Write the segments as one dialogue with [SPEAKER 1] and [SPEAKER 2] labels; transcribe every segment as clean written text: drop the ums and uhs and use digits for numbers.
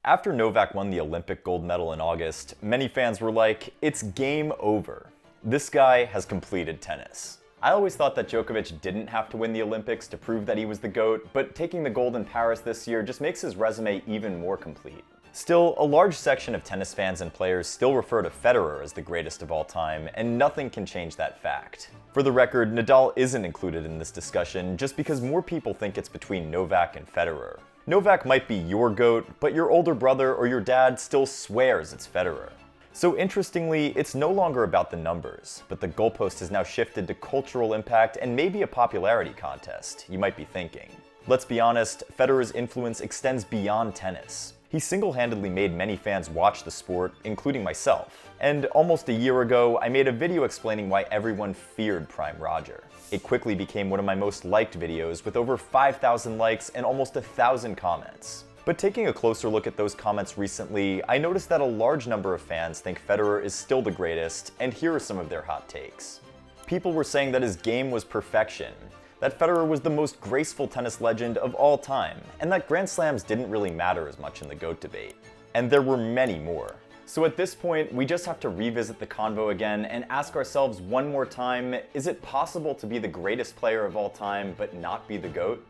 [SPEAKER 1] After Novak won the Olympic gold medal in August, many fans were like, it's game over. This guy has completed tennis. I always thought that Djokovic didn't have to win the Olympics to prove that he was the GOAT, but taking the gold in Paris this year just makes his resume even more complete. Still, a large section of tennis fans and players still refer to Federer as the greatest of all time, and nothing can change that fact. For the record, Nadal isn't included in this discussion just because more people think it's between Novak and Federer. Novak might be your GOAT, but your older brother or your dad still swears it's Federer. So interestingly, it's no longer about the numbers, but the goalpost has now shifted to cultural impact and maybe a popularity contest, you might be thinking. Let's be honest, Federer's influence extends beyond tennis. He single-handedly made many fans watch the sport, including myself. And almost a year ago, I made a video explaining why everyone feared Prime Roger. It quickly became one of my most liked videos with over 5,000 likes and almost 1,000 comments. But taking a closer look at those comments recently, I noticed that a large number of fans think Federer is still the greatest, and here are some of their hot takes. People were saying that his game was perfection, that Federer was the most graceful tennis legend of all time, and that Grand Slams didn't really matter as much in the GOAT debate. And there were many more. So at this point, we just have to revisit the convo again and ask ourselves one more time, is it possible to be the greatest player of all time but not be the GOAT?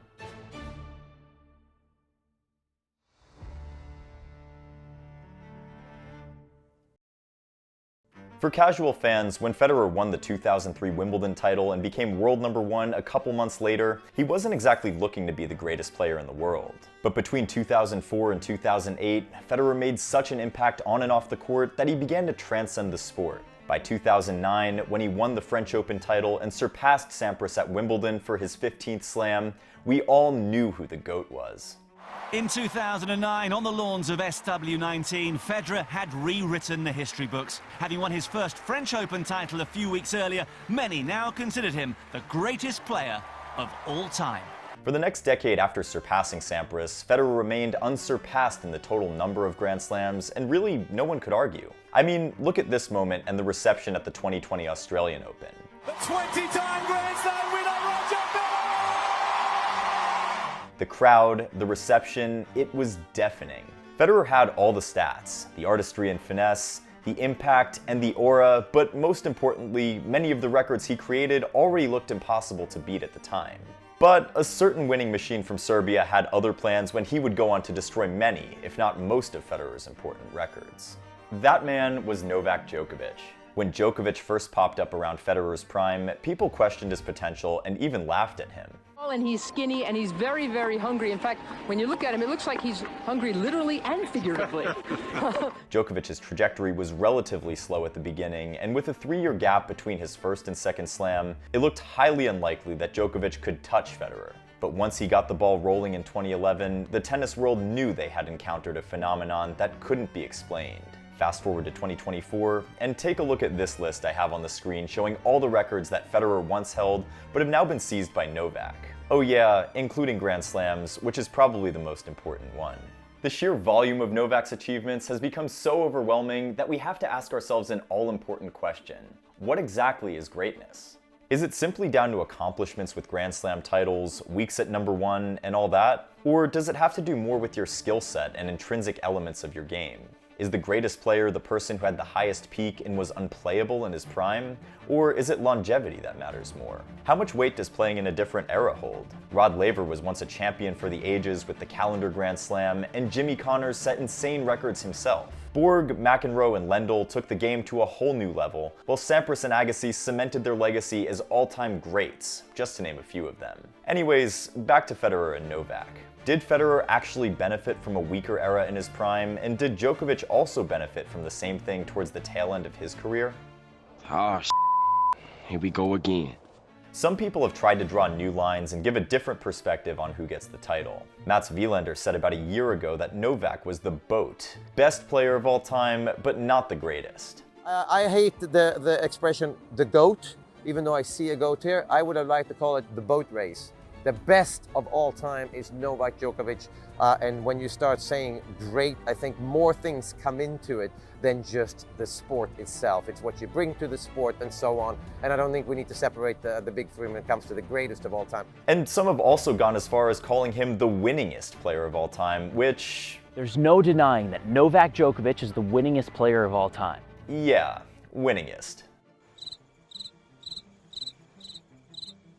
[SPEAKER 1] For casual fans, when Federer won the 2003 Wimbledon title and became world number one a couple months later, he wasn't exactly looking to be the greatest player in the world. But between 2004 and 2008, Federer made such an impact on and off the court that he began to transcend the sport. By 2009, when he won the French Open title and surpassed Sampras at Wimbledon for his 15th slam, we all knew who the GOAT was.
[SPEAKER 2] In 2009, on the lawns of SW19, Federer had rewritten the history books. Having won his first French Open title a few weeks earlier, many now considered him the greatest player of all time.
[SPEAKER 1] For the next decade after surpassing Sampras, Federer remained unsurpassed in the total number of Grand Slams, and really no one could argue. I mean, look at this moment and the reception at the 2020 Australian Open.
[SPEAKER 3] The 20-time Grand Slam winner, Roger Federer!
[SPEAKER 1] The crowd, the reception, it was deafening. Federer had all the stats, the artistry and finesse, the impact and the aura, but most importantly, many of the records he created already looked impossible to beat at the time. But a certain winning machine from Serbia had other plans when he would go on to destroy many, if not most of Federer's important records. That man was Novak Djokovic. When Djokovic first popped up around Federer's prime, people questioned his potential and even laughed at him.
[SPEAKER 4] And he's skinny and he's very, very hungry. In fact, when you look at him, it looks like he's hungry literally and figuratively.
[SPEAKER 1] Djokovic's trajectory was relatively slow at the beginning, and with a 3-year gap between his first and second slam, it looked highly unlikely that Djokovic could touch Federer. But once he got the ball rolling in 2011, the tennis world knew they had encountered a phenomenon that couldn't be explained. Fast forward to 2024, and take a look at this list I have on the screen showing all the records that Federer once held, but have now been seized by Novak. Oh yeah, including Grand Slams, which is probably the most important one. The sheer volume of Novak's achievements has become so overwhelming that we have to ask ourselves an all-important question. What exactly is greatness? Is it simply down to accomplishments with Grand Slam titles, weeks at number one, and all that? Or does it have to do more with your skill set and intrinsic elements of your game? Is the greatest player the person who had the highest peak and was unplayable in his prime? Or is it longevity that matters more? How much weight does playing in a different era hold? Rod Laver was once a champion for the ages with the calendar Grand Slam, and Jimmy Connors set insane records himself. Borg, McEnroe, and Lendl took the game to a whole new level, while Sampras and Agassi cemented their legacy as all-time greats, just to name a few of them. Anyways, back to Federer and Novak. Did Federer actually benefit from a weaker era in his prime, and did Djokovic also benefit from the same thing towards the tail end of his career?
[SPEAKER 5] Ah, here we go again.
[SPEAKER 1] Some people have tried to draw new lines and give a different perspective on who gets the title. Mats Wilander said about a year ago that Novak was the BOAT, best player of all time, but not the greatest.
[SPEAKER 6] I hate the expression, the GOAT, even though I see a GOAT here. I would have liked to call it the boat race. The best of all time is Novak Djokovic, and when you start saying great, I think more things come into it than just the sport itself. It's what you bring to the sport and so on, and I don't think we need to separate the big three when it comes to the greatest of all time.
[SPEAKER 1] And some have also gone as far as calling him the winningest player of all time, which
[SPEAKER 7] There's no denying that Novak Djokovic is the winningest player of all time.
[SPEAKER 1] Yeah, winningest.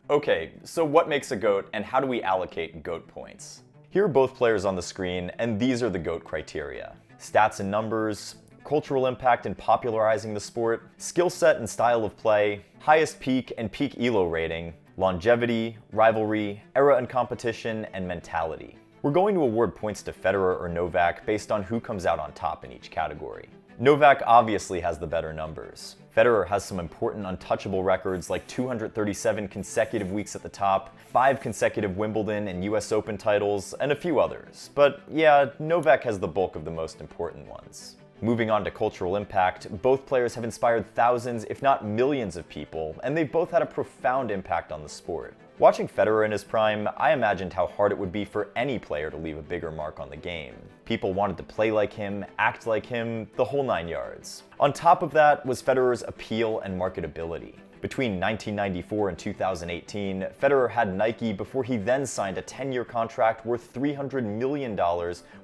[SPEAKER 1] Okay, so what makes a GOAT and how do we allocate GOAT points? Here are both players on the screen, and these are the GOAT criteria. Stats and numbers, cultural impact in popularizing the sport, skill set and style of play, highest peak and peak ELO rating, longevity, rivalry, era and competition, and mentality. We're going to award points to Federer or Novak based on who comes out on top in each category. Novak obviously has the better numbers. Federer has some important untouchable records like 237 consecutive weeks at the top, 5 consecutive Wimbledon and US Open titles, and a few others. But yeah, Novak has the bulk of the most important ones. Moving on to cultural impact, both players have inspired thousands, if not millions of people, and they've both had a profound impact on the sport. Watching Federer in his prime, I imagined how hard it would be for any player to leave a bigger mark on the game. People wanted to play like him, act like him, the whole 9 yards. On top of that was Federer's appeal and marketability. Between 1994 and 2018, Federer had Nike before he then signed a 10-year contract worth $300 million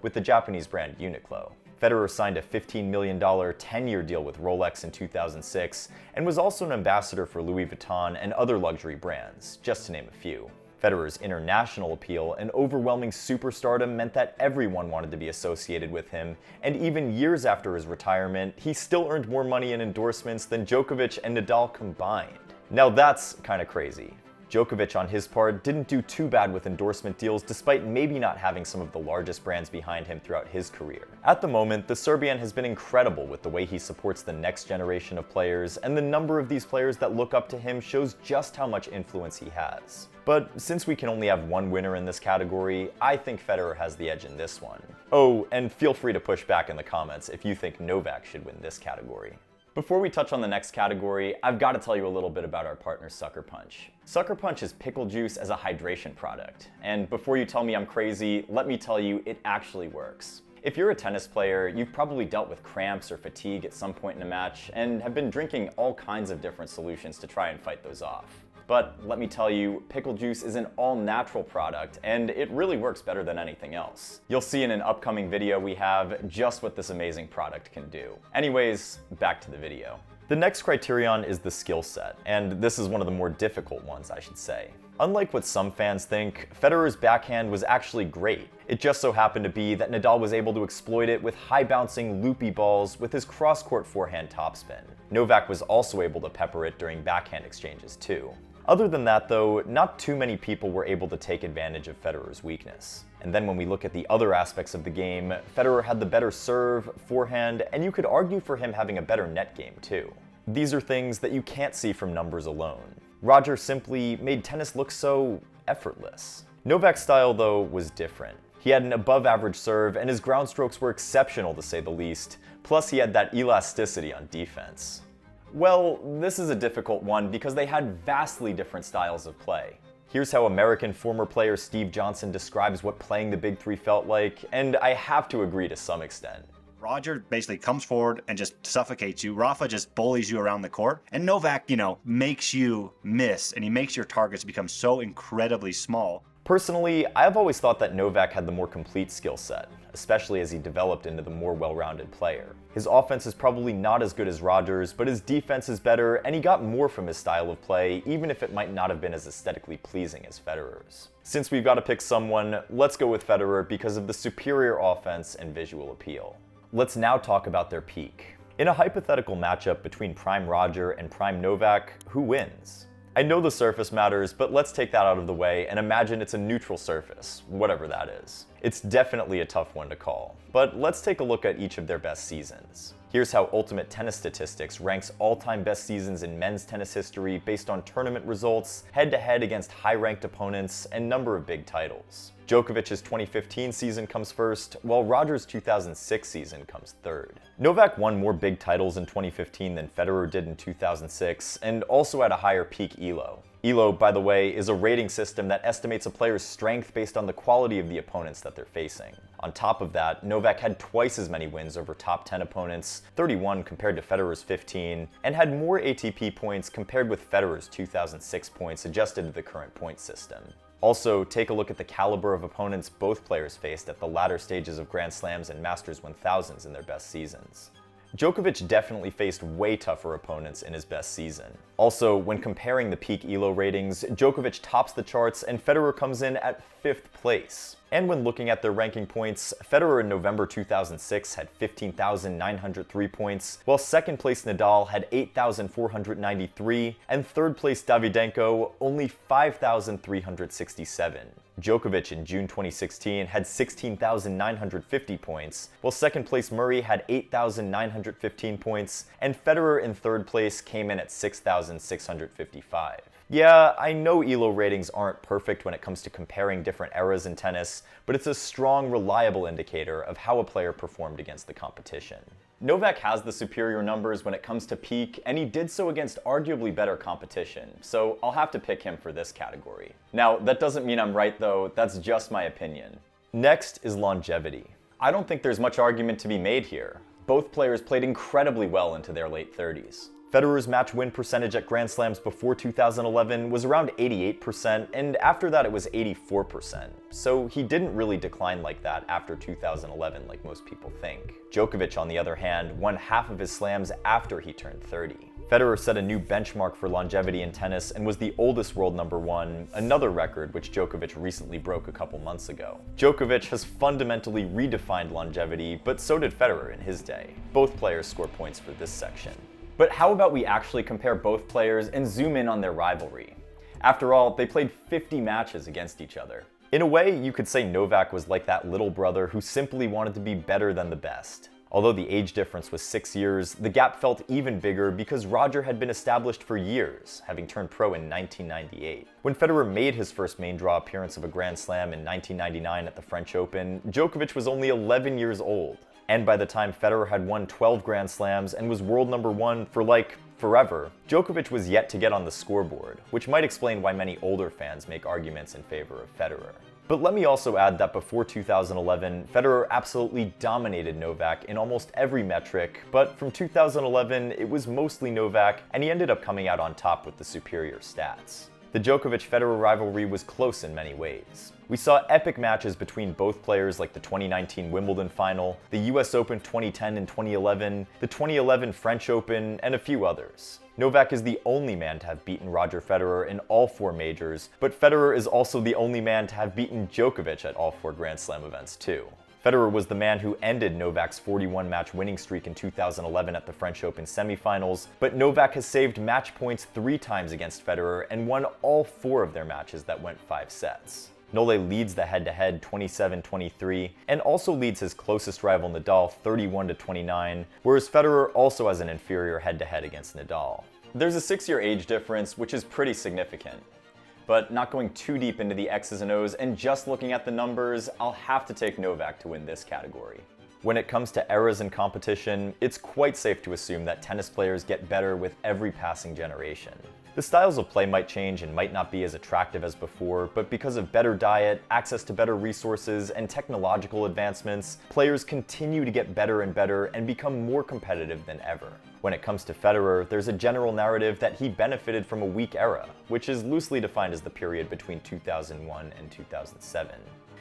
[SPEAKER 1] with the Japanese brand Uniqlo. Federer signed a $15 million 10-year deal with Rolex in 2006 and was also an ambassador for Louis Vuitton and other luxury brands, just to name a few. Federer's international appeal and overwhelming superstardom meant that everyone wanted to be associated with him, and even years after his retirement, he still earned more money in endorsements than Djokovic and Nadal combined. Now that's kinda crazy. Djokovic, on his part, didn't do too bad with endorsement deals despite maybe not having some of the largest brands behind him throughout his career. At the moment, the Serbian has been incredible with the way he supports the next generation of players, and the number of these players that look up to him shows just how much influence he has. But since we can only have one winner in this category, I think Federer has the edge in this one. Oh, and feel free to push back in the comments if you think Novak should win this category. Before we touch on the next category, I've got to tell you a little bit about our partner SuckerPunch. SuckerPunch is pickle juice as a hydration product, and before you tell me I'm crazy, let me tell you it actually works. If you're a tennis player, you've probably dealt with cramps or fatigue at some point in a match and have been drinking all kinds of different solutions to try and fight those off. But let me tell you, pickle juice is an all-natural product, and it really works better than anything else. You'll see in an upcoming video we have just what this amazing product can do. Anyways, back to the video. The next criterion is the skill set, and this is one of the more difficult ones, I should say. Unlike what some fans think, Federer's backhand was actually great. It just so happened to be that Nadal was able to exploit it with high-bouncing, loopy balls with his cross-court forehand topspin. Novak was also able to pepper it during backhand exchanges too. Other than that though, not too many people were able to take advantage of Federer's weakness. And then when we look at the other aspects of the game, Federer had the better serve, forehand, and you could argue for him having a better net game too. These are things that you can't see from numbers alone. Roger simply made tennis look so effortless. Novak's style though was different. He had an above average serve and his ground strokes were exceptional to say the least, plus he had that elasticity on defense. Well, this is a difficult one because they had vastly different styles of play. Here's how American former player Steve Johnson describes what playing the Big Three felt like, and I have to agree to some extent.
[SPEAKER 8] Roger basically comes forward and just suffocates you. Rafa just bullies you around the court. And Novak, makes you miss, and he makes your targets become so incredibly small.
[SPEAKER 1] Personally, I've always thought that Novak had the more complete skill set, especially as he developed into the more well-rounded player. His offense is probably not as good as Roger's, but his defense is better, and he got more from his style of play, even if it might not have been as aesthetically pleasing as Federer's. Since we've got to pick someone, let's go with Federer because of the superior offense and visual appeal. Let's now talk about their peak. In a hypothetical matchup between prime Roger and prime Novak, who wins? I know the surface matters, but let's take that out of the way and imagine it's a neutral surface, whatever that is. It's definitely a tough one to call, but let's take a look at each of their best seasons. Here's how Ultimate Tennis Statistics ranks all-time best seasons in men's tennis history based on tournament results, head-to-head against high-ranked opponents, and number of big titles. Djokovic's 2015 season comes first, while Roger's 2006 season comes third. Novak won more big titles in 2015 than Federer did in 2006, and also had a higher peak ELO. ELO, by the way, is a rating system that estimates a player's strength based on the quality of the opponents that they're facing. On top of that, Novak had twice as many wins over top 10 opponents, 31 compared to Federer's 15, and had more ATP points compared with Federer's 2006 points adjusted to the current point system. Also, take a look at the caliber of opponents both players faced at the latter stages of Grand Slams and Masters 1000s in their best seasons. Djokovic definitely faced way tougher opponents in his best season. Also, when comparing the peak ELO ratings, Djokovic tops the charts and Federer comes in at 5th place. And when looking at their ranking points, Federer in November 2006 had 15,903 points, while 2nd place Nadal had 8,493, and 3rd place Davydenko only 5,367. Djokovic in June 2016 had 16,950 points, while 2nd place Murray had 8,915 points, and Federer in 3rd place came in at 6,655. Yeah, I know ELO ratings aren't perfect when it comes to comparing different eras in tennis, but it's a strong, reliable indicator of how a player performed against the competition. Novak has the superior numbers when it comes to peak, and he did so against arguably better competition, so I'll have to pick him for this category. Now, that doesn't mean I'm right though, that's just my opinion. Next is longevity. I don't think there's much argument to be made here. Both players played incredibly well into their late 30s. Federer's match win percentage at Grand Slams before 2011 was around 88%, and after that it was 84%. So he didn't really decline like that after 2011 like most people think. Djokovic, on the other hand, won half of his slams after he turned 30. Federer set a new benchmark for longevity in tennis and was the oldest world number 1, another record which Djokovic recently broke a couple months ago. Djokovic has fundamentally redefined longevity, but so did Federer in his day. Both players score points for this section. But how about we actually compare both players and zoom in on their rivalry? After all, they played 50 matches against each other. In a way, you could say Novak was like that little brother who simply wanted to be better than the best. Although the age difference was 6 years, the gap felt even bigger because Roger had been established for years, having turned pro in 1998. When Federer made his first main draw appearance of a Grand Slam in 1999 at the French Open, Djokovic was only 11 years old. And by the time Federer had won 12 Grand Slams and was world number 1 for forever, Djokovic was yet to get on the scoreboard, which might explain why many older fans make arguments in favor of Federer. But let me also add that before 2011, Federer absolutely dominated Novak in almost every metric, but from 2011, it was mostly Novak, and he ended up coming out on top with the superior stats. The Djokovic-Federer rivalry was close in many ways. We saw epic matches between both players like the 2019 Wimbledon final, the US Open 2010 and 2011, the 2011 French Open, and a few others. Novak is the only man to have beaten Roger Federer in all 4 majors, but Federer is also the only man to have beaten Djokovic at all 4 Grand Slam events too. Federer was the man who ended Novak's 41-match winning streak in 2011 at the French Open semifinals, but Novak has saved match points 3 times against Federer and won all 4 of their matches that went 5 sets. Nole leads the head-to-head 27-23 and also leads his closest rival Nadal 31-29, whereas Federer also has an inferior head-to-head against Nadal. There's a 6-year age difference, which is pretty significant. But not going too deep into the X's and O's and just looking at the numbers, I'll have to take Novak to win this category. When it comes to eras in competition, it's quite safe to assume that tennis players get better with every passing generation. The styles of play might change and might not be as attractive as before, but because of better diet, access to better resources, and technological advancements, players continue to get better and better and become more competitive than ever. When it comes to Federer, there's a general narrative that he benefited from a weak era, which is loosely defined as the period between 2001 and 2007.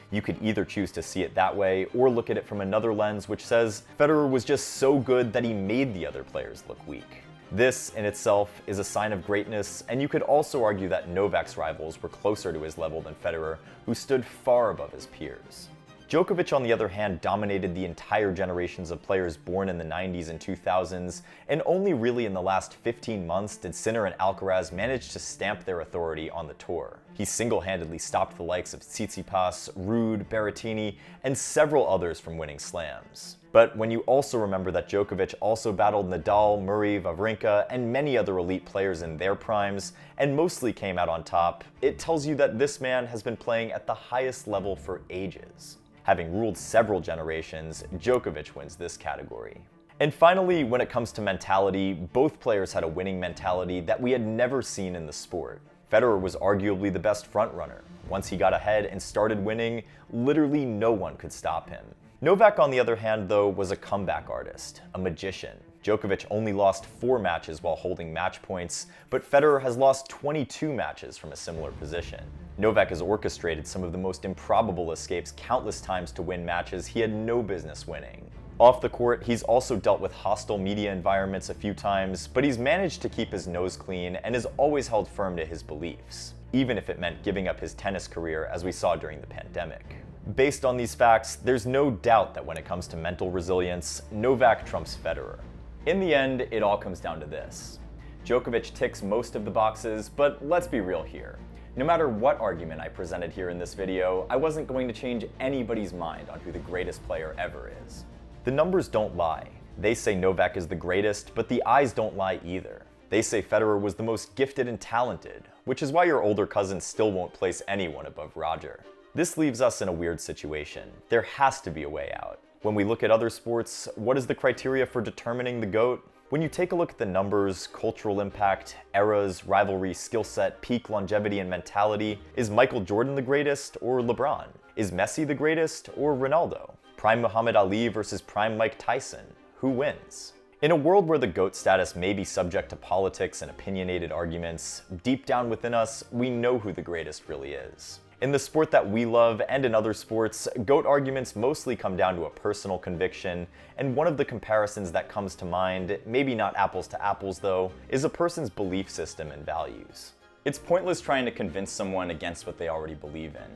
[SPEAKER 1] You could either choose to see it that way, or look at it from another lens which says Federer was just so good that he made the other players look weak. This, in itself, is a sign of greatness, and you could also argue that Novak's rivals were closer to his level than Federer, who stood far above his peers. Djokovic, on the other hand, dominated the entire generations of players born in the 90s and 2000s, and only really in the last 15 months did Sinner and Alcaraz manage to stamp their authority on the tour. He single-handedly stopped the likes of Tsitsipas, Ruud, Berrettini, and several others from winning slams. But when you also remember that Djokovic also battled Nadal, Murray, Wawrinka, and many other elite players in their primes, and mostly came out on top, it tells you that this man has been playing at the highest level for ages. Having ruled several generations, Djokovic wins this category. And finally, when it comes to mentality, both players had a winning mentality that we had never seen in the sport. Federer was arguably the best frontrunner. Once he got ahead and started winning, literally no one could stop him. Novak, on the other hand, though, was a comeback artist, a magician. Djokovic only lost 4 matches while holding match points, but Federer has lost 22 matches from a similar position. Novak has orchestrated some of the most improbable escapes countless times to win matches he had no business winning. Off the court, he's also dealt with hostile media environments a few times, but he's managed to keep his nose clean and has always held firm to his beliefs, even if it meant giving up his tennis career as we saw during the pandemic. Based on these facts, there's no doubt that when it comes to mental resilience, Novak trumps Federer. In the end, it all comes down to this. Djokovic ticks most of the boxes, but let's be real here. No matter what argument I presented here in this video, I wasn't going to change anybody's mind on who the greatest player ever is. The numbers don't lie. They say Novak is the greatest, but the eyes don't lie either. They say Federer was the most gifted and talented, which is why your older cousin still won't place anyone above Roger. This leaves us in a weird situation. There has to be a way out. When we look at other sports, what is the criteria for determining the GOAT? When you take a look at the numbers, cultural impact, eras, rivalry, skill set, peak longevity, and mentality, is Michael Jordan the greatest or LeBron? Is Messi the greatest or Ronaldo? Prime Muhammad Ali versus prime Mike Tyson? Who wins? In a world where the GOAT status may be subject to politics and opinionated arguments, deep down within us, we know who the greatest really is. In the sport that we love and in other sports, GOAT arguments mostly come down to a personal conviction, and one of the comparisons that comes to mind, maybe not apples to apples though, is a person's belief system and values. It's pointless trying to convince someone against what they already believe in.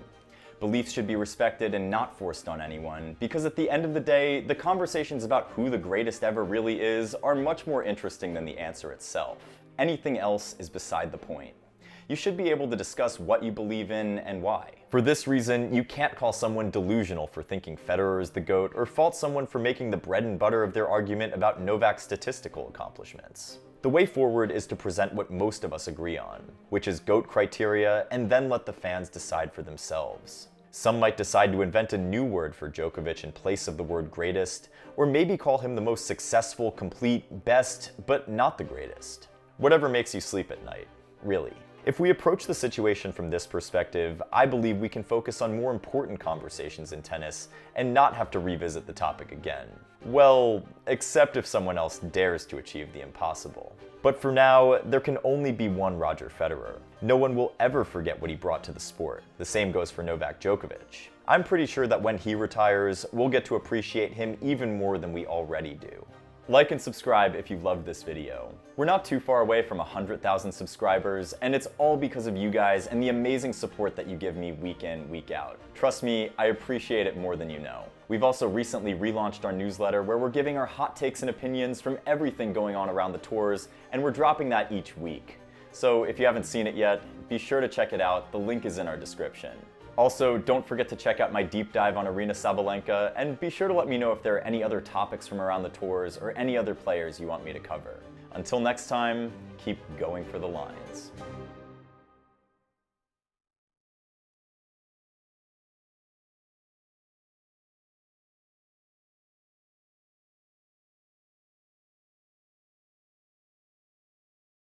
[SPEAKER 1] Beliefs should be respected and not forced on anyone, because at the end of the day, the conversations about who the greatest ever really is are much more interesting than the answer itself. Anything else is beside the point. You should be able to discuss what you believe in and why. For this reason, you can't call someone delusional for thinking Federer is the GOAT or fault someone for making the bread and butter of their argument about Novak's statistical accomplishments. The way forward is to present what most of us agree on, which is GOAT criteria, and then let the fans decide for themselves. Some might decide to invent a new word for Djokovic in place of the word greatest, or maybe call him the most successful, complete, best, but not the greatest. Whatever makes you sleep at night, really. If we approach the situation from this perspective, I believe we can focus on more important conversations in tennis and not have to revisit the topic again. Well, except if someone else dares to achieve the impossible. But for now, there can only be one Roger Federer. No one will ever forget what he brought to the sport. The same goes for Novak Djokovic. I'm pretty sure that when he retires, we'll get to appreciate him even more than we already do. Like and subscribe if you loved this video. We're not too far away from 100,000 subscribers, and it's all because of you guys and the amazing support that you give me week in, week out. Trust me, I appreciate it more than you know. We've also recently relaunched our newsletter where we're giving our hot takes and opinions from everything going on around the tours, and we're dropping that each week. So if you haven't seen it yet, be sure to check it out. The link is in our description. Also, don't forget to check out my deep dive on Arina Sabalenka, and be sure to let me know if there are any other topics from around the tours or any other players you want me to cover. Until next time, keep going for the lines.